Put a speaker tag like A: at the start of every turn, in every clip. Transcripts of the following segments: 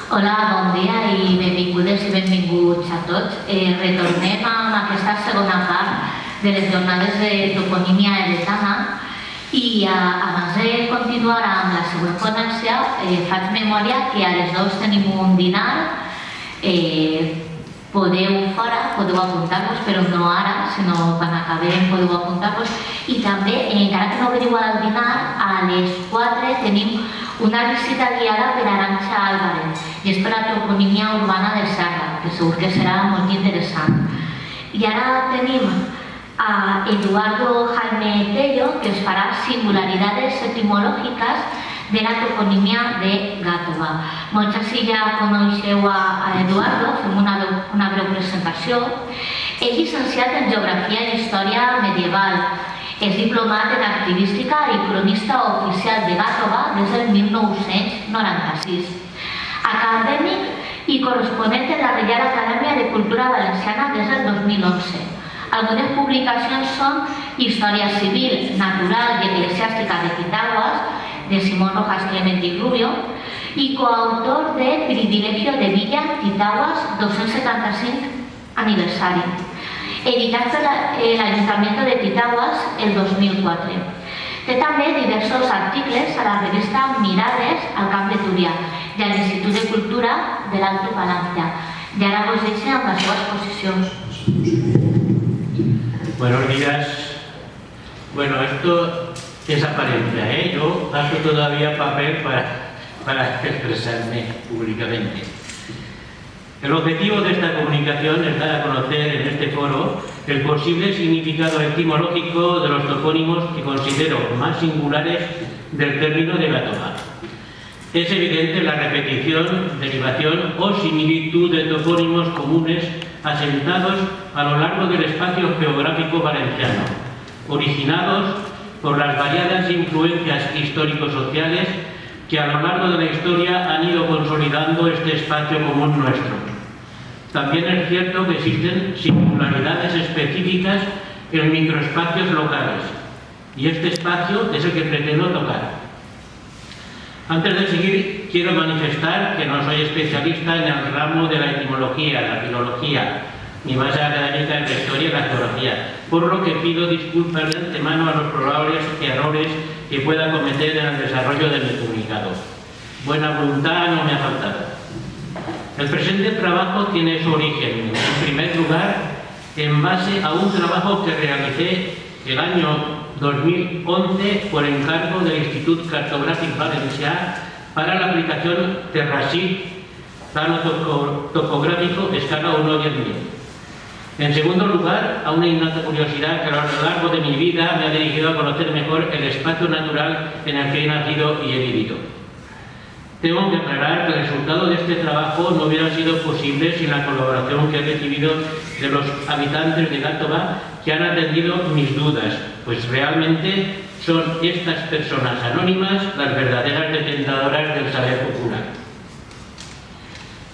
A: Hola, bon dia i benvingudes i benvinguts a tots. Retornem amb aquesta segona part de les jornades de toponímia eretana i abans de continuar amb la següent ponència faig memòria que a les 2 tenim un dinar. Podeu apuntar-vos, però no ara, sinó quan acabem podeu apuntar-vos. I també, encara que no veniu al dinar, a les 4 tenim una visita guiada per Arantxa Álvarez i és per la toponímia urbana de Serra, que segur que serà molt interessant. I ara tenim a Eduardo Jaime Tello, que ens farà singularidades etimològiques de la toponímia de Gàtova. Molts si ja coneixeu a Eduardo, fem una breu presentació. És llicenciat en Geografia i Història Medieval. És diplomat en Activística i cronista oficial de Gàtova des del 1996. Acadèmic i corresponent en la Reial Acadèmia de Cultura Valenciana des del 2011. Algunes publicacions són Història Civil, Natural i Eclesiàstica de Pitàguas, de Simón Rojas Clemente y Rubio, y coautor de Privilegio de Villa, Pitàguas, 275 aniversari, editat per l'Ajuntament de Pitàguas el 2004. Té també diversos articles a la revista Mirades al Camp de Túria i a l'Institut de Cultura de l'Alto Palància. I ara vos deixo amb la seva exposició.
B: Buenos días. Bueno, esto es apariencia, ¿eh? Yo paso todavía papel para expresarme públicamente. El objetivo de esta comunicación es dar a conocer en este foro el posible significado etimológico de los topónimos que considero más singulares del término de Gàtova. Es evidente la repetición, derivación o similitud de topónimos comunes asentados a lo largo del espacio geográfico valenciano, originados por las variadas influencias histórico-sociales que a lo largo de la historia han ido consolidando este espacio común nuestro. También es cierto que existen singularidades específicas en microespacios locales, y este espacio es el que pretendo tocar. Antes de seguir, quiero manifestar que no soy especialista en el ramo de la etimología, la filología, ni base académica en la historia y la geografía, por lo que pido disculpas de antemano a los probables errores que pueda cometer en el desarrollo de mi comunicado. Buena voluntad no me ha faltado. El presente trabajo tiene su origen, en primer lugar, en base a un trabajo que realicé el año 2011 por encargo del Institut Cartogràfic Valencià para la aplicación Terrasí, plano topográfico, escala 1:10.000. En segundo lugar, a una innata curiosidad que a lo largo de mi vida me ha dirigido a conocer mejor el espacio natural en el que he nacido y he vivido. Tengo que aclarar que el resultado de este trabajo no hubiera sido posible sin la colaboración que he recibido de los habitantes de Gàtova, que han atendido mis dudas, pues realmente son estas personas anónimas las verdaderas detentadoras del saber popular.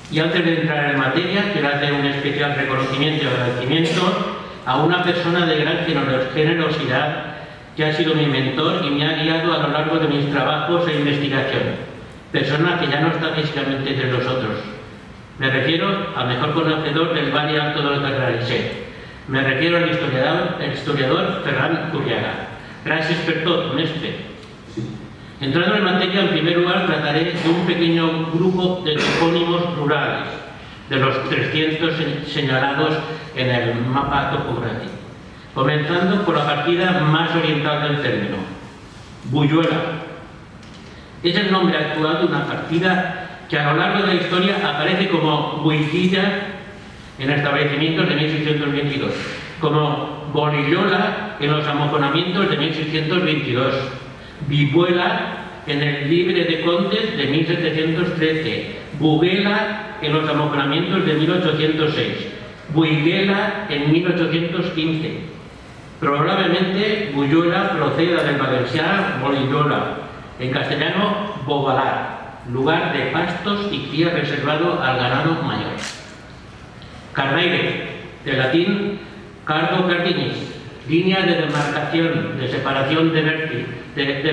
B: Y antes de entrar en materia, quiero hacer un especial reconocimiento y agradecimiento a una persona de gran generosidad que ha sido mi mentor y me ha guiado a lo largo de mis trabajos e investigación. Persona que ya no está físicamente entre nosotros. Me refiero al mejor conocedor del Valle Alto del Carrasser. Me refiero al historiador Ferran Zuriaga. Gracias per tot, mestre. Entrando en materia, en primer lugar trataré de un pequeño grupo de topónimos rurales, de los 300 señalados en el mapa topográfico. Comenzando por la partida más oriental del término, Bulluela. Es el nombre actual de una partida que a lo largo de la historia aparece como Buiguilla en establecimientos de 1622, como Bolillola en los amojonamientos de 1622, Vibuela en el Libre de Contes de 1713, Buguela en los amojonamientos de 1806, Buiguela en 1815. Probablemente Bulluela proceda del valencià Bolillola, en castellano Bogalar, lugar de pastos y cría reservado al ganado mayor. Carnaire, de latín cardo cardinis, línea de demarcación, de separación de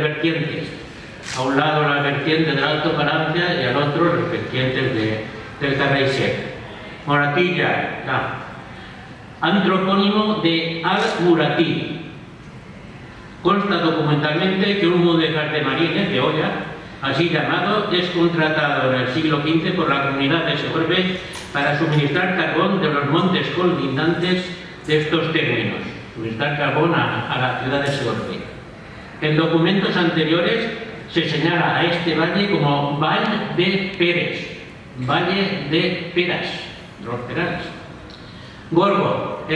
B: vertientes. A un lado la vertiente del Alto Palancia y al otro las vertientes del Carrey Sec. Moratilla, antropónimo de Al-Muratí. Consta documentalmente que un mudéjar de marines de olla, así llamado, es contratado en el siglo XV por la comunidad de Segorbe para suministrar carbón de los montes colindantes de estos términos, suministrar carbón a la ciudad de Segorbe. En documentos anteriores se señala a este valle como Valle de Pérez, Valle de Peras, los perales. Gorgo,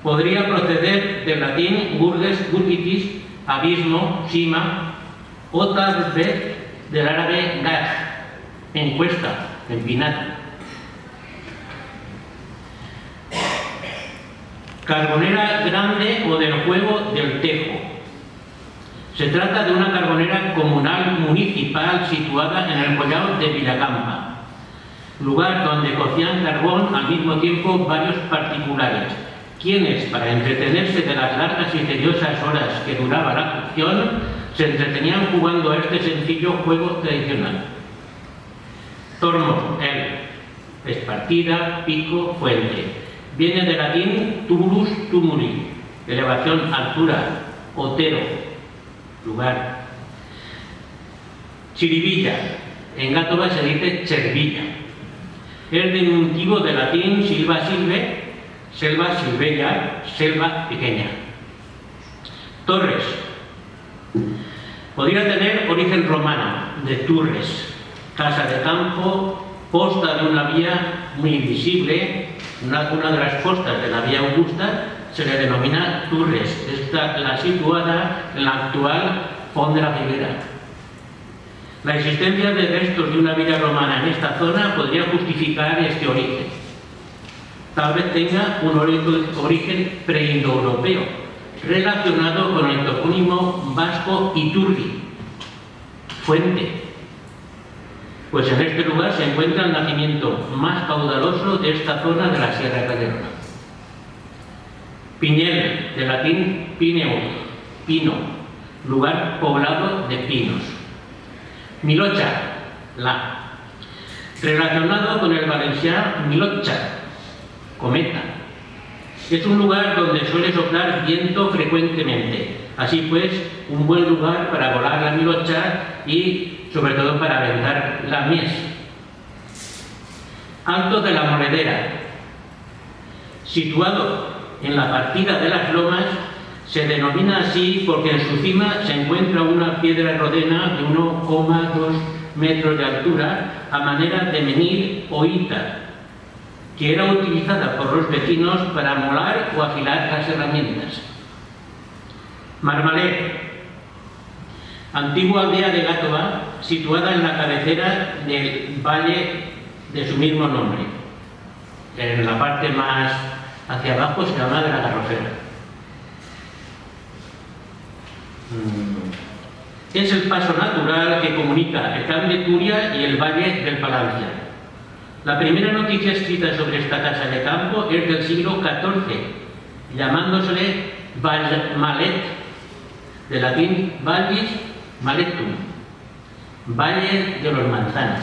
B: podría proceder del latín gurges, gurgitis, abismo, sima, o tal vez del árabe gaj, encuesta, empinada. Carbonera grande o del juego del Tejo. Se trata de una carbonera comunal municipal situada en el collado de Villacampa, lugar donde cocían carbón al mismo tiempo varios particulares, quienes, para entretenerse de las largas y tediosas horas que duraba la cocción, se entretenían jugando a este sencillo juego tradicional. Tormo, espartida, pico, fuente. Viene del latín tumulus tumuli, elevación, altura, otero, lugar. Chiribilla, en Gátova se dice chervilla. Es diminutivo del latín silva silve, selva silvella, selva pequeña. Torres. Podría tener origen romano, de turres, casa de campo, posta de una vía muy visible. Una de las postas de la vía Augusta se le denomina Turres, está la situada en la actual Font de la Figuera. La existencia de restos de una villa romana en esta zona podría justificar este origen. Tal vez tenga un origen preindoeuropeo, relacionado con el topónimo vasco Iturri, fuente. Pues en este lugar se encuentra el nacimiento más caudaloso de esta zona de la Sierra de Calderona. Piñel, de latín pineum, pino, lugar poblado de pinos. Milocha, relacionado con el valenciano milocha, cometa. Es un lugar donde suele soplar viento frecuentemente. Así pues, un buen lugar para volar la milocha y sobre todo para aventar la mies. Alto de la Monedera. Situado en la partida de las Lomas, se denomina así porque en su cima se encuentra una piedra rodena de 1,2 metros de altura a manera de menir o hita, que era utilizada por los vecinos para molar o afilar las herramientas. Marmalet. Antigua aldea de Gátova, situada en la cabecera del valle de su mismo nombre. En la parte más hacia abajo se llama de la Garrofera. Es el paso natural que comunica el Camp de Túria y el Valle del Palancia. La primera noticia escrita sobre esta casa de campo es del siglo XIV, llamándosele Valmalet, de latín Vallis Maletum, Valle de los Manzanos.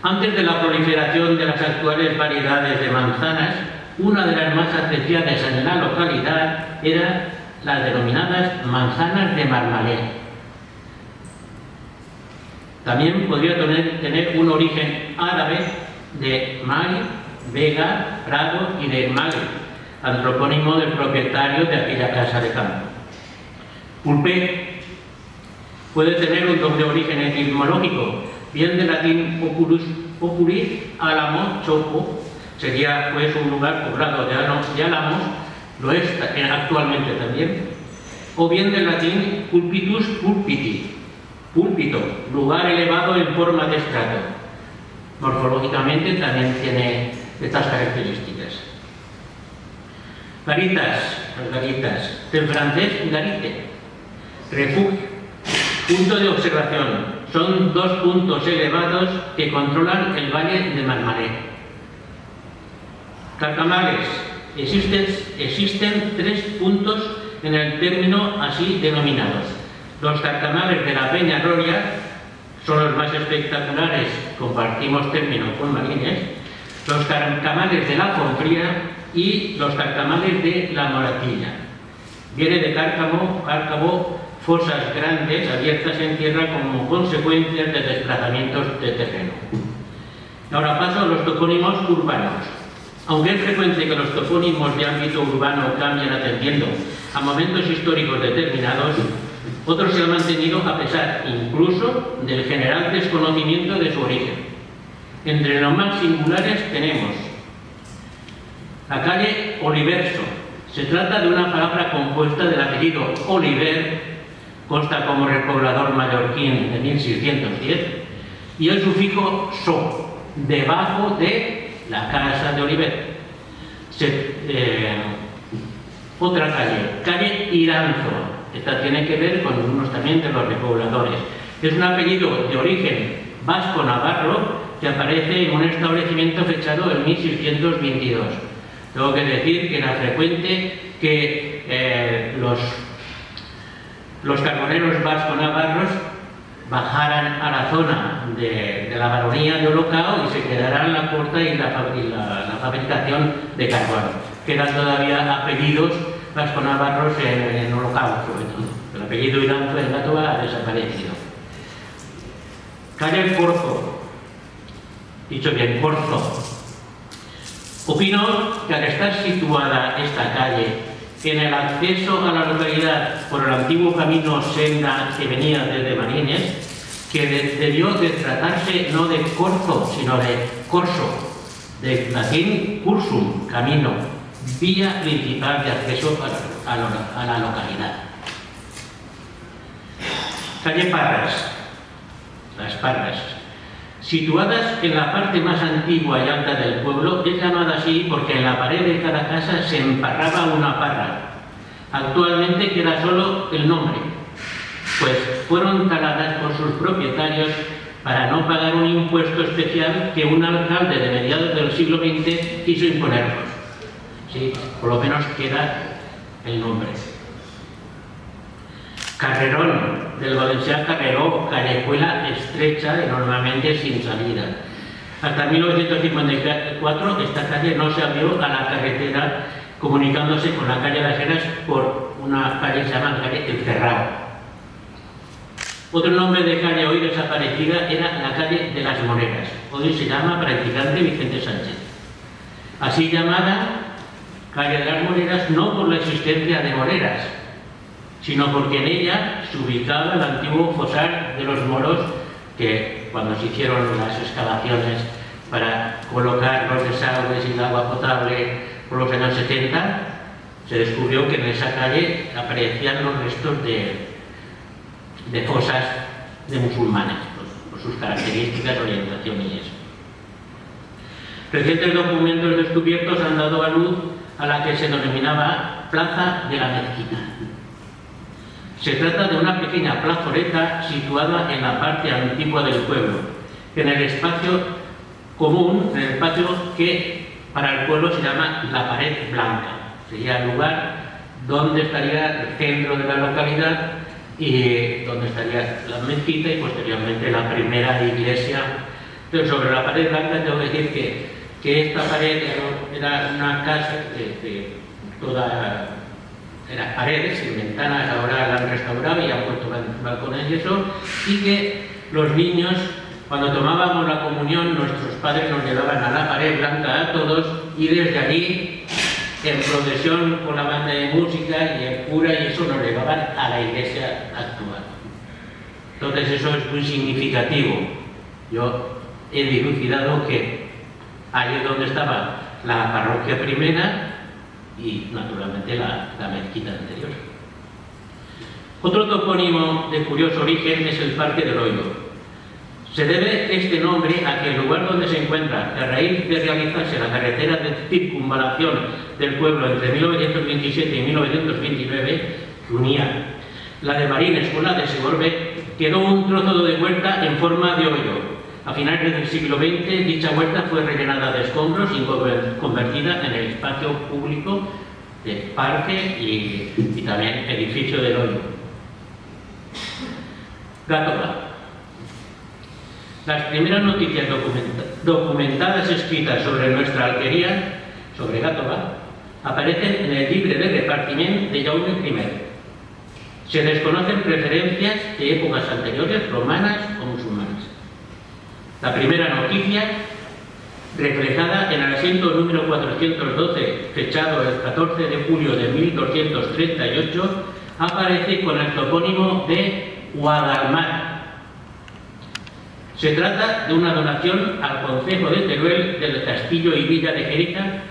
B: Antes de la proliferación de las actuales variedades de manzanas, una de las más apreciadas en la localidad era las denominadas manzanas de Marmalet. También podría tener un origen árabe de Mali, Vega, Prado y de Mali, antropónimo del propietario de aquella casa de campo. Pulpé puede tener un doble origen etimológico, bien del latín populi, álamo, chopo, sería pues un lugar poblado de álamos, lo es actualmente también, o bien del latín pulpitus pulpiti, púlpito, lugar elevado en forma de estrato. Morfológicamente también tiene estas características. Garitas, del francés garite, refugio, punto de observación. Son 2 puntos elevados que controlan el valle de Marmalet. Carcamales. Existen 3 puntos en el término así denominados. Los carcamales de la Peña Roria son los más espectaculares, compartimos término con Marines, los carcamales de la Confría y los carcamales de la Moratilla. Viene de cárcamo, fosas grandes abiertas en tierra como consecuencia de desplazamientos de terreno. Ahora paso a los topónimos urbanos. Aunque es frecuente que los topónimos de ámbito urbano cambien atendiendo a momentos históricos determinados, otros se han mantenido a pesar incluso del general desconocimiento de su origen. Entre los más singulares tenemos la calle Oliverso. Se trata de una palabra compuesta del apellido Oliver, consta como repoblador mallorquín de 1610, y el sufijo so, debajo de la casa de Oliver. Otra calle Iranzo. Esta tiene que ver con unos también de los repobladores. Es un apellido de origen vasco-navarro que aparece en un establecimiento fechado en 1622. Tengo que decir que era frecuente que los carboneros vasco-navarros bajaran a la zona de la baronía de Olocao y se quedaran la corta y la fabricación de carbón. Quedan todavía apellidos vasco-navarros en Olocao, sobre todo. El apellido Iranzo en Gatoa ha desaparecido. Calle Corzo. Dicho bien, Corzo. Opino que al estar situada esta calle en el acceso a la localidad por el antiguo camino senda que venía desde Marines, que debió de tratarse no de corzo, sino de corso, de latín cursum, camino, vía principal de acceso a la localidad. Calle Parras, las Parras. Situadas en la parte más antigua y alta del pueblo, es llamada así porque en la pared de cada casa se emparraba una parra. Actualmente queda solo el nombre, pues fueron taladas por sus propietarios para no pagar un impuesto especial que un alcalde de mediados del siglo XX quiso imponerlos. Sí, por lo menos queda el nombre. Carrerón, del valencià carreró, callejuela estrecha y normalmente sin salida. Hasta 1954 esta calle no se abrió a la carretera, comunicándose con la calle Las Heras por una calle que se llama calle El Cerrado. Otro nombre de calle hoy desaparecida era la calle de las Moreras. Hoy se llama Practicante Vicente Sánchez. Así llamada calle de las Moreras no por la existencia de moreras, sino porque en ella se ubicaba el antiguo fosar de los moros, que cuando se hicieron las excavaciones para colocar los desagües y el agua potable por los años 70, se descubrió que en esa calle aparecían los restos de fosas de musulmanes, por sus características, orientación y eso. Recientes documentos descubiertos han dado a luz a la que se denominaba Plaza de la Mezquita. Se trata de una pequeña plazoleta situada en la parte antigua del pueblo, en el espacio común, en el patio que para el pueblo se llama la Pared Blanca. Sería el lugar donde estaría el centro de la localidad y donde estaría la mezquita y posteriormente la primera iglesia. Entonces, sobre la Pared Blanca tengo que decir que esta pared era una casa de toda... eran paredes sin ventanas, ahora la han restaurado y han puesto balcones y eso, y que los niños, cuando tomábamos la comunión, nuestros padres nos llevaban a la Pared Blanca a todos y desde allí, en procesión con la banda de música y el cura y eso, nos llevaban a la iglesia actual. Entonces eso es muy significativo. Yo he dilucidado que ahí es donde estaba la parroquia primera y naturalmente la mezquita anterior. Otro topónimo de curioso origen es el Parque del Hoyo. Se debe este nombre a que el lugar donde se encuentra, a raíz de realizarse la carretera de circunvalación del pueblo entre 1927 y 1929, que unía la de Marines con la de Segorbe, quedó un trozo de huerta en forma de hoyo. A finales del siglo XX, dicha huerta fue rellenada de escombros y convertida en el espacio público de parque y también edificio del hoyo. Gàtova. Las primeras noticias documentadas escritas sobre nuestra alquería, sobre Gàtova, aparecen en el llibre de repartiment de Jaume I. Se desconocen preferencias de épocas anteriores, romanas o musulmanas. La primera noticia, reflejada en el asiento número 412, fechado el 14 de julio de 1238, aparece con el topónimo de Guadalmar. Se trata de una donación al concejo de Teruel del castillo y villa de Jerica,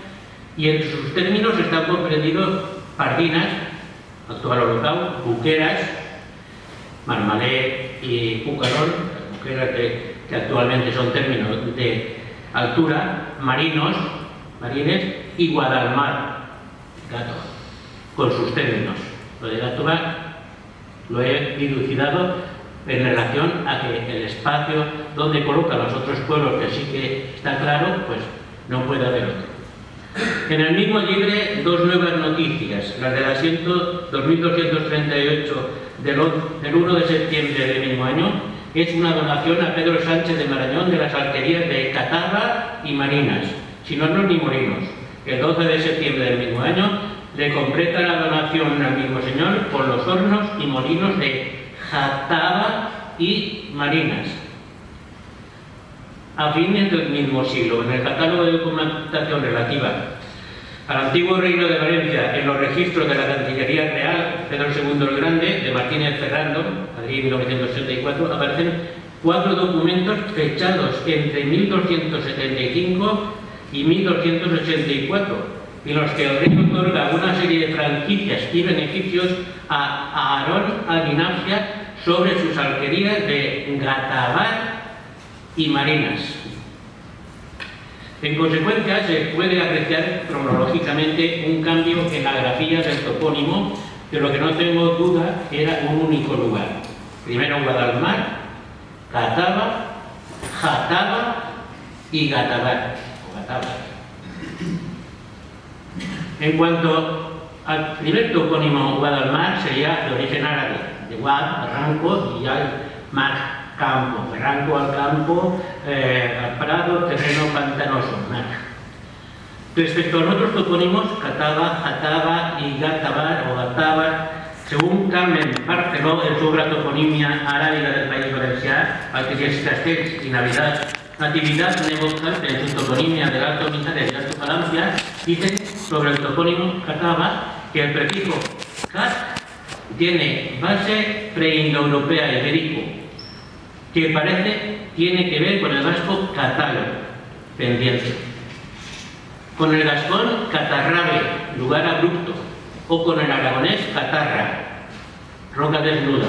B: y en sus términos están comprendidos Pardinas, actual Olocau, Buqueras, Marmalé y Pucarón, las Buqueras que actualmente son términos de altura, Marinos, Marines y Guadalmar, Gàtova, con sus términos. Lo de Gàtova lo he dilucidado en relación a que el espacio donde colocan los otros pueblos, que sí que está claro, pues no puede haber otro. En el mismo libre, dos nuevas noticias. La del asiento 2238 del 1 de septiembre del mismo año es una donación a Pedro Sánchez de Marañón de las alquerías de Catava y Marinas, sin hornos ni molinos. El 12 de septiembre del mismo año le completa la donación al mismo señor con los hornos y molinos de Catava y Marinas. A fines del mismo siglo, en el catálogo de documentación relativa al antiguo reino de Valencia, en los registros de la Cancillería Real, Pedro II el Grande, de Martínez Ferrando, Madrid 1984, aparecen 4 documentos fechados entre 1275 y 1284, en los que el rey otorga una serie de franquicias y beneficios a Aarón Alinacia sobre sus alquerías de Gatavar y Marinas. En consecuencia, se puede apreciar cronológicamente un cambio en la grafía del topónimo, de lo que no tengo duda era un único lugar. Primero Guadalmar, Catava, Jatava y Gatavar. En cuanto al primer topónimo Guadalmar, sería de origen árabe, de Guad, barranco, y al mar, campo, barranco al campo, al prado, terreno pantanoso, mar. Respecto a los otros topónimos, Catava, Jatava y Gatavar o Gatavar, según Carmen Barceló en su obra Toponimia arábiga del País Valencià, Alqueries Castells y Natividad Nevocal, en su toponimia del Alto Mijares y Alto Palancia, dicen sobre el topónimo Catava que el prefijo cat tiene base preindoeuropea ibérico, que tiene que ver con el vasco catalo, pendiente, con el gascón catarrabe, lugar abrupto, o con el aragonés catarra, roca desnuda,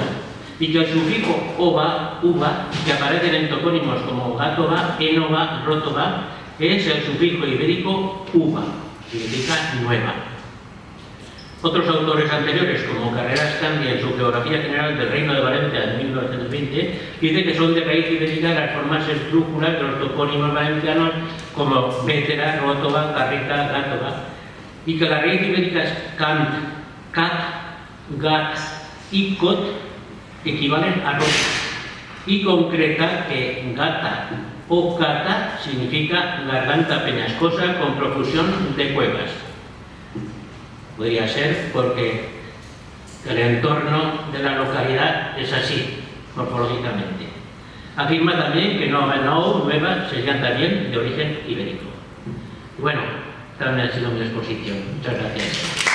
B: y que el sufijo ova, uva, que aparecen en topónimos como Gàtova, Énova, Rótova, es el sufijo ibérico uva, significa nueva. Otros autores anteriores, como Carreras Candia en su Geografía General del Reino de Valencia de 1920, dice que son de raíz ibérica las formas esdrújulas de los topónimos valencianos como Vétera, Rótova, Garrica, Gàtova, y que la raíz ibérica es cant, cat, gat y cot, equivalen a rota, y concreta que gata o cata significa garganta peñascosa con profusión de cuevas. Podría ser porque el entorno de la localidad es así, morfológicamente. Afirma también que Nova nueva sería también de origen ibérico. Bueno, también ha sido mi exposición. Muchas gracias.